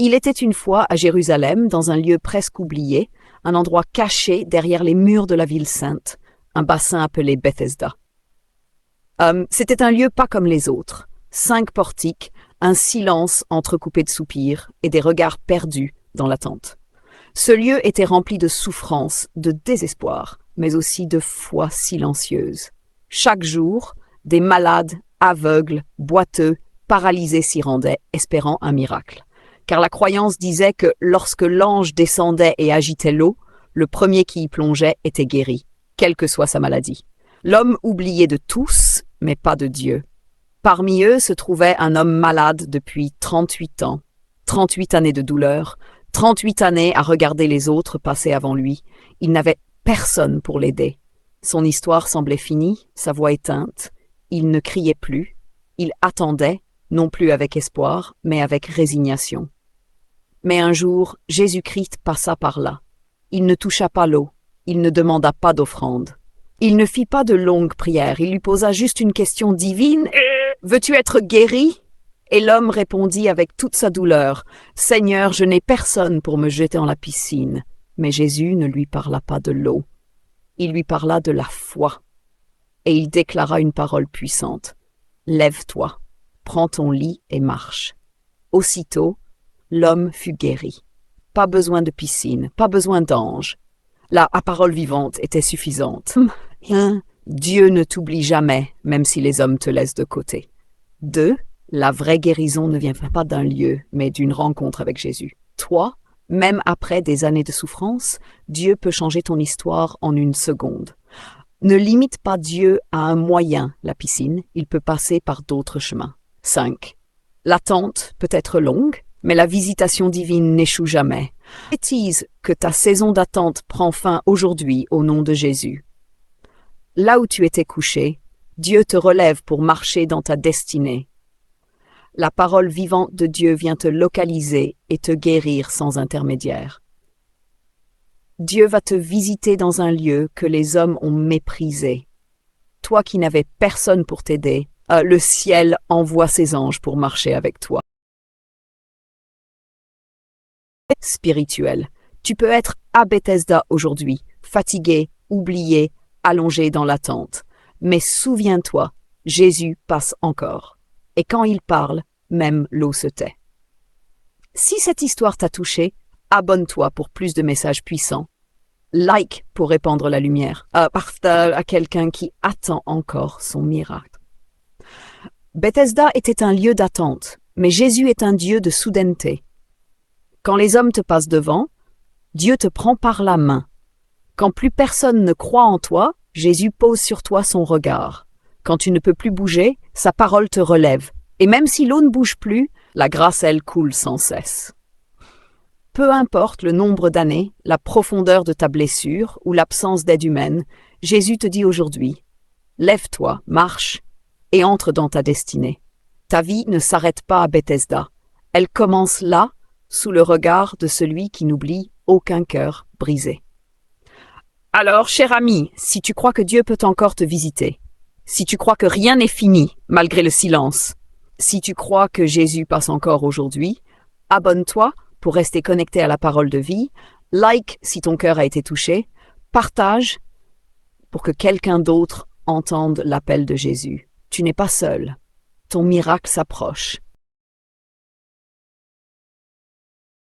Il était une fois à Jérusalem, dans un lieu presque oublié, un endroit caché derrière les murs de la ville sainte, un bassin appelé Bethesda. C'était un lieu pas comme les autres. 5 portiques, un silence entrecoupé de soupirs et des regards perdus dans l'attente. Ce lieu était rempli de souffrance, de désespoir, mais aussi de foi silencieuse. Chaque jour, des malades, aveugles, boiteux, paralysés s'y rendaient, espérant un miracle. Car la croyance disait que lorsque l'ange descendait et agitait l'eau, le premier qui y plongeait était guéri, quelle que soit sa maladie. L'homme oublié de tous, mais pas de Dieu. Parmi eux se trouvait un homme malade depuis 38 ans, 38 années de douleur, 38 années à regarder les autres passer avant lui. Il n'avait personne pour l'aider. Son histoire semblait finie, sa voix éteinte. Il ne criait plus. Il attendait, non plus avec espoir, mais avec résignation. Mais un jour, Jésus-Christ passa par là. Il ne toucha pas l'eau. Il ne demanda pas d'offrande. Il ne fit pas de longues prières. Il lui posa juste une question divine. « Veux-tu être guéri ?» Et l'homme répondit avec toute sa douleur, « Seigneur, je n'ai personne pour me jeter dans la piscine. » Mais Jésus ne lui parla pas de l'eau. Il lui parla de la foi. Et il déclara une parole puissante. « Lève-toi, prends ton lit et marche. » Aussitôt, l'homme fut guéri. Pas besoin de piscine, pas besoin d'ange. La parole vivante était suffisante. Dieu ne t'oublie jamais, même si les hommes te laissent de côté. 2. La vraie guérison ne vient pas d'un lieu, mais d'une rencontre avec Jésus. 3. Même après des années de souffrance, Dieu peut changer ton histoire en une seconde. Ne limite pas Dieu à un moyen, la piscine, il peut passer par d'autres chemins. 5. L'attente peut être longue, mais la visitation divine n'échoue jamais. Bêtise que ta saison d'attente prend fin aujourd'hui au nom de Jésus. Là où tu étais couché, Dieu te relève pour marcher dans ta destinée. La parole vivante de Dieu vient te localiser et te guérir sans intermédiaire. Dieu va te visiter dans un lieu que les hommes ont méprisé. Toi qui n'avais personne pour t'aider, le ciel envoie ses anges pour marcher avec toi. Spirituel. Tu peux être à Bethesda aujourd'hui, fatigué, oublié, allongé dans l'attente. Mais souviens-toi, Jésus passe encore. Et quand il parle, même l'eau se tait. Si cette histoire t'a touché, abonne-toi pour plus de messages puissants. Like pour répandre la lumière. Partage à quelqu'un qui attend encore son miracle. Bethesda était un lieu d'attente, mais Jésus est un Dieu de soudaineté. Quand les hommes te passent devant, Dieu te prend par la main. Quand plus personne ne croit en toi, Jésus pose sur toi son regard. Quand tu ne peux plus bouger, sa parole te relève. Et même si l'eau ne bouge plus, la grâce, elle, coule sans cesse. Peu importe le nombre d'années, la profondeur de ta blessure ou l'absence d'aide humaine, Jésus te dit aujourd'hui, lève-toi, marche et entre dans ta destinée. Ta vie ne s'arrête pas à Bethesda. Elle commence là, sous le regard de celui qui n'oublie aucun cœur brisé. Alors, cher ami, si tu crois que Dieu peut encore te visiter, si tu crois que rien n'est fini malgré le silence, si tu crois que Jésus passe encore aujourd'hui, abonne-toi pour rester connecté à la parole de vie, like si ton cœur a été touché, partage pour que quelqu'un d'autre entende l'appel de Jésus. Tu n'es pas seul. Ton miracle s'approche.